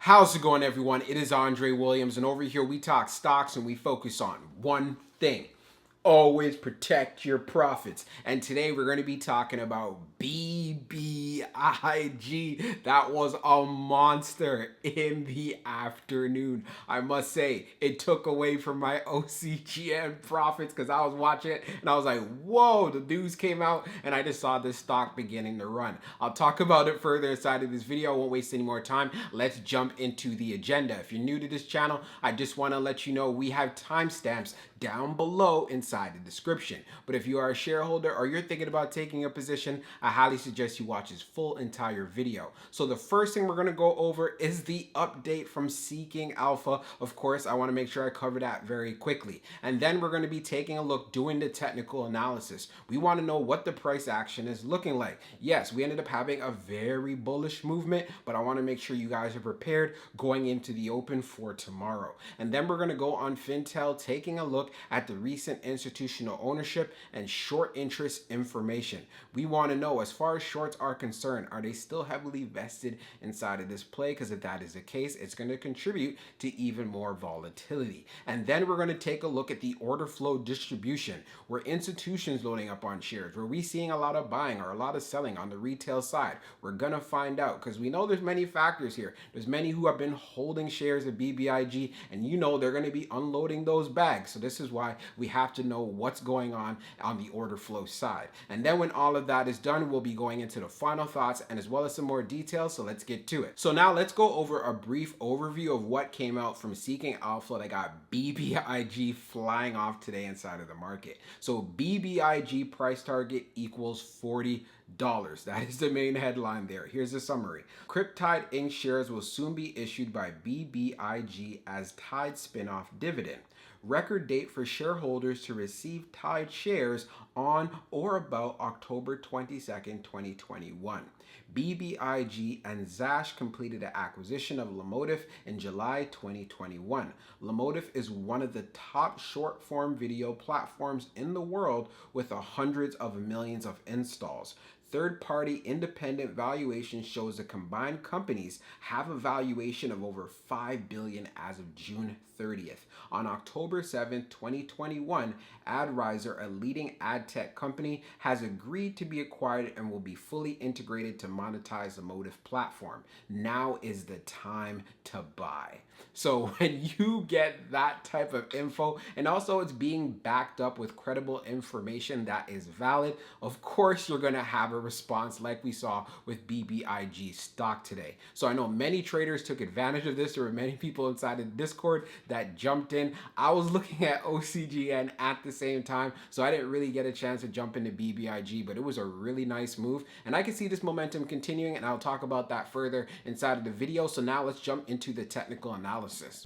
How's it going, everyone? It is Andre Williams, and over here we talk stocks and we focus on one thing. Always protect your profits. And today we're going to be talking about BBIG. That was a monster in the afternoon. I must say, it took away from my OCGN profits because I was watching it and I was like, whoa, the news came out and I just saw this stock beginning to run. I'll talk about it further inside of this video. I won't waste any more time. Let's jump into the agenda. If you're new to this channel, I just want to let you know we have timestamps down below inside the description. But if you are a shareholder or you're thinking about taking a position, I highly suggest you watch this full entire video. So the first thing we're going to go over is the update from Seeking Alpha. Of course, I want to make sure I cover that very quickly. And then we're going to be taking a look, doing the technical analysis. We want to know what the price action is looking like. Yes, we ended up having a very bullish movement, but I want to make sure you guys are prepared going into the open for tomorrow. And then we're going to go on Fintel, taking a look at the recent institutional ownership and short interest information. We want to know, as far as shorts are concerned, are they still heavily vested inside of this play? Because if that is the case, it's going to contribute to even more volatility. And then we're going to take a look at the order flow distribution. Were institutions loading up on shares? Were we seeing a lot of buying or a lot of selling on the retail side? We're going to find out, because we know there's many factors here. There's many who have been holding shares of BBIG, and you know they're going to be unloading those bags. So this is why we have to know what's going on the order flow side. And then when all of that is done, we'll be going into the final thoughts and as well as some more details. So let's get to it. So now let's go over a brief overview of what came out from Seeking Alpha that got BBIG flying off today inside of the market. So BBIG price target equals $40. That is the main headline there. Here's the summary. Cryptide Inc. shares will soon be issued by BBIG as Tide spinoff dividend. Record date for shareholders to receive Tide shares on or about October 22nd, 2021. BBIG and Zash completed an acquisition of Lemotif in July 2021. Lemotif is one of the top short-form video platforms in the world with hundreds of millions of installs. Third-party independent valuation shows the combined companies have a valuation of over $5 billion as of June 30th. On October 7, 2021, AdRiser, a leading ad tech company, has agreed to be acquired and will be fully integrated to monetize the Lemotif platform. Now is the time to buy. So when you get that type of info, and also it's being backed up with credible information that is valid, of course you're going to have a response like we saw with BBIG stock today. So I know many traders took advantage of this. There were many people inside the Discord that jumped in. I was looking at OCGN at the same time, so I didn't really get a chance to jump into BBIG, but it was a really nice move. And I can see this momentum continuing, and I'll talk about that further inside of the video. So now let's jump into the technical analysis.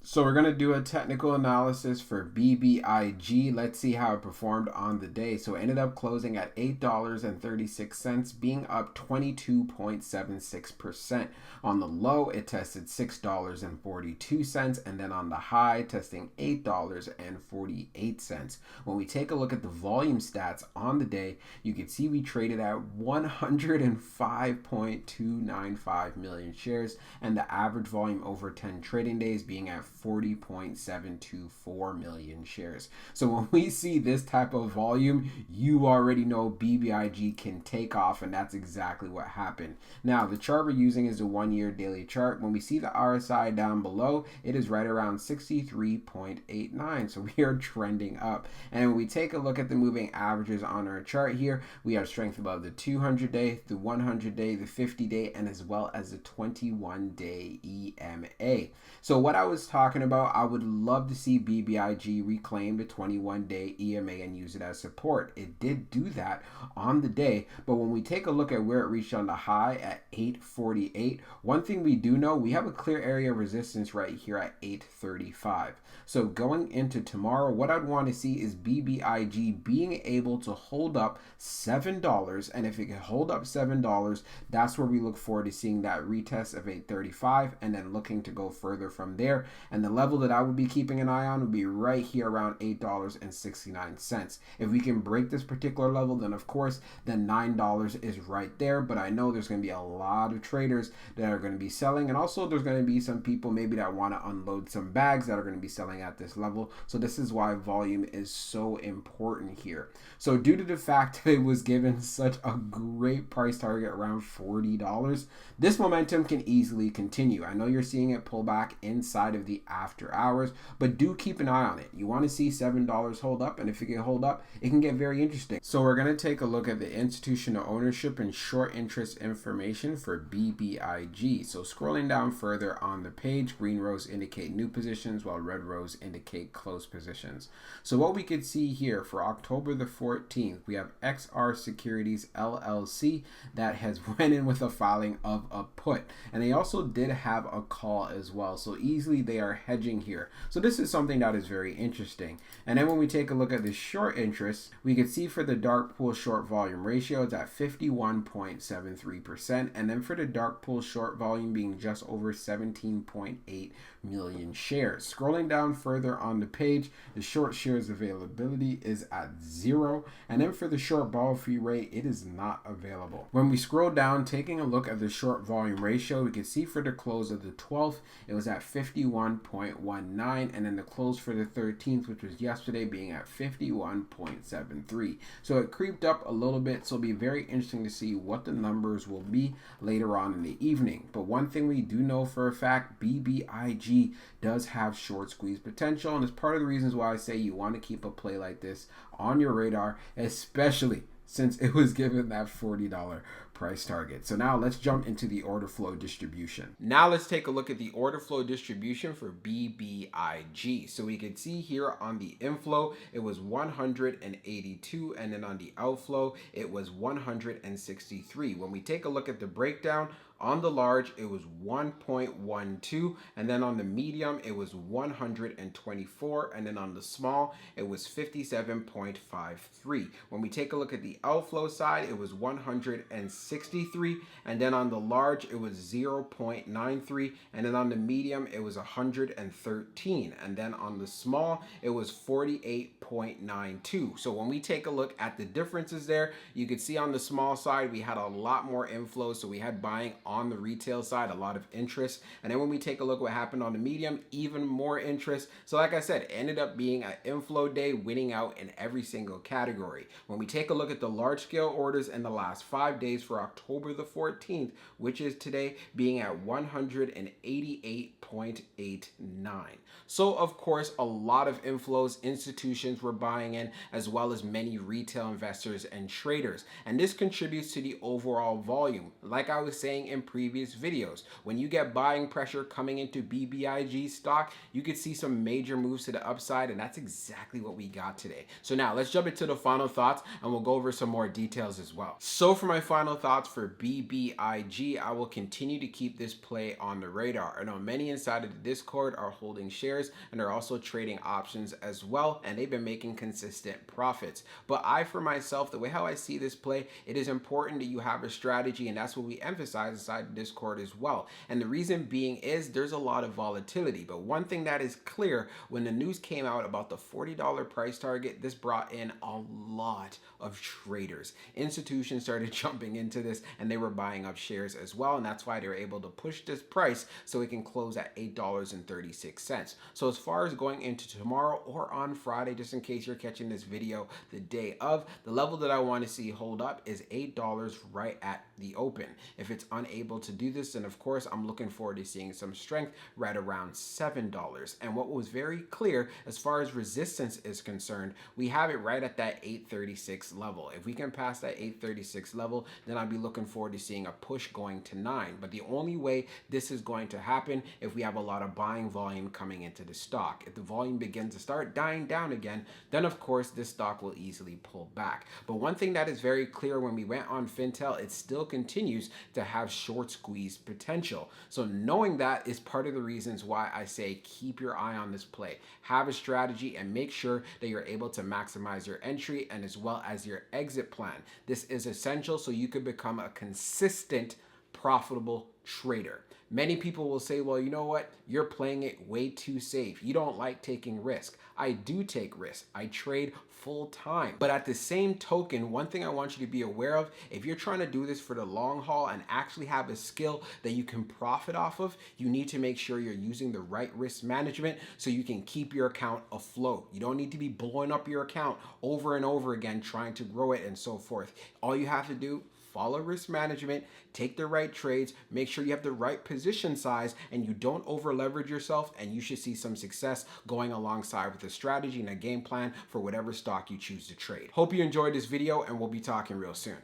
So we're going to do a technical analysis for BBIG. Let's see how it performed on the day. So it ended up closing at $8.36, being up 22.76%. On the low, it tested $6.42, and then on the high, testing $8.48. When we take a look at the volume stats on the day, you can see we traded at 105.295 million shares, and the average volume over 10 trading days being at 40.724 million shares. So when we see this type of volume, you already know BBIG can take off, and that's exactly what happened. Now, the chart we're using is a 1-year daily chart. When we see the RSI down below, it is right around 63.89, so we are trending up. And when we take a look at the moving averages on our chart here, we have strength above the 200-day, the 100-day, the 50-day, and as well as the 21-day EMA. So what I was talking about, I would love to see BBIG reclaim the 21-day EMA and use it as support. It did do that on the day, but when we take a look at where it reached on the high at 848, one thing we do know, we have a clear area of resistance right here at 835. So going into tomorrow, what I'd want to see is BBIG being able to hold up $7, and if it can hold up $7, that's where we look forward to seeing that retest of 835 and then looking to go further from there. And the level that I would be keeping an eye on would be right here around $8.69. If we can break this particular level, then of course, then $9 is right there, but I know there's going to be a lot of traders that are going to be selling, and also there's going to be some people maybe that want to unload some bags that are going to be selling at this level. So this is why volume is so important here. So due to the fact that it was given such a great price target around $40, this momentum can easily continue. I know you're seeing it pull back inside of the after hours, but do keep an eye on it. You want to see $7 hold up, and if it can hold up, it can get very interesting. So we're going to take a look at the institutional ownership and short interest information for BBIG. So scrolling down further on the page, green rows indicate new positions while red rows indicate closed positions. So what we could see here for October the 14th, we have XR Securities LLC that has went in with a filing of a put, and they also did have a call as well. So easily they are hedging here. So this is something that is very interesting. And then when we take a look at the short interest, we can see for the dark pool short volume ratio, it's at 51.73%. And then for the dark pool short volume being just over 17.8 million shares. Scrolling down further on the page, the short shares availability is at 0. And then for the short vol free rate, it is not available. When we scroll down, taking a look at the short volume ratio, we can see for the close of the 12th, it was at 51.19. And then the close for the 13th, which was yesterday, being at 51.73. So it creeped up a little bit. So it'll be very interesting to see what the numbers will be later on in the evening. But one thing we do know for a fact, BBIG does have short squeeze potential, and it's part of the reasons why I say you want to keep a play like this on your radar, especially since it was given that $40 price target. So now let's jump into the order flow distribution. Now let's take a look at the order flow distribution for BBIG. So we can see here on the inflow, it was 182, and then on the outflow, it was 163. When we take a look at the breakdown, on the large, it was 1.12, and then on the medium, it was 124, and then on the small, it was 57.53. When we take a look at the outflow side, it was 163, and then on the large, it was 0.93, and then on the medium, it was 113, and then on the small, it was 48.92. So when we take a look at the differences there, you can see on the small side, we had a lot more inflow, so we had buying on the retail side, a lot of interest. And then when we take a look what happened on the medium, even more interest. So like I said, it ended up being an inflow day, winning out in every single category. When we take a look at the large scale orders in the last 5 days for October the 14th, which is today, being at 188.89. So of course, a lot of inflows, institutions were buying in, as well as many retail investors and traders. And this contributes to the overall volume. Like I was saying in previous videos, when you get buying pressure coming into BBIG stock, you could see some major moves to the upside, and that's exactly what we got today. So now let's jump into the final thoughts, and we'll go over some more details as well. So for my final thoughts for BBIG, I will continue to keep this play on the radar. I know many inside of the Discord are holding shares, and they're also trading options as well, and they've been making consistent profits. But I, for myself, the way how I see this play, it is important that you have a strategy, and that's what we emphasize inside Discord as well. And the reason being is there's a lot of volatility. But one thing that is clear, when the news came out about the $40 price target, this brought in a lot of traders. Institutions started jumping into this, and they were buying up shares as well. And that's why they were able to push this price so it can close at $8.36. So as far as going into tomorrow or on Friday, just in case you're catching this video the day of, the level that I want to see hold up is $8 right at the open. If it's unable to do this, then of course I'm looking forward to seeing some strength right around $7. And what was very clear as far as resistance is concerned, we have it right at that 836 level. If we can pass that 836 level, then I'd be looking forward to seeing a push going to 9. But the only way this is going to happen if we have a lot of buying volume coming into the stock. If the volume begins to start dying down again, then of course this stock will easily pull back. But one thing that is very clear, when we went on Fintel, it still continues to have short squeeze potential. So knowing that is part of the reasons why I say keep your eye on this play. Have a strategy and make sure that you're able to maximize your entry and as well as your exit plan. This is essential so you could become a consistent, profitable trader. Many people will say, well, you know what? You're playing it way too safe. You don't like taking risk. I do take risks. I trade full time. But at the same token, one thing I want you to be aware of, if you're trying to do this for the long haul and actually have a skill that you can profit off of, you need to make sure you're using the right risk management so you can keep your account afloat. You don't need to be blowing up your account over and over again trying to grow it and so forth. All you have to do, follow risk management, take the right trades, make sure you have the right position size, and you don't over leverage yourself, and you should see some success going alongside with a strategy and a game plan for whatever stock you choose to trade. Hope you enjoyed this video, and we'll be talking real soon.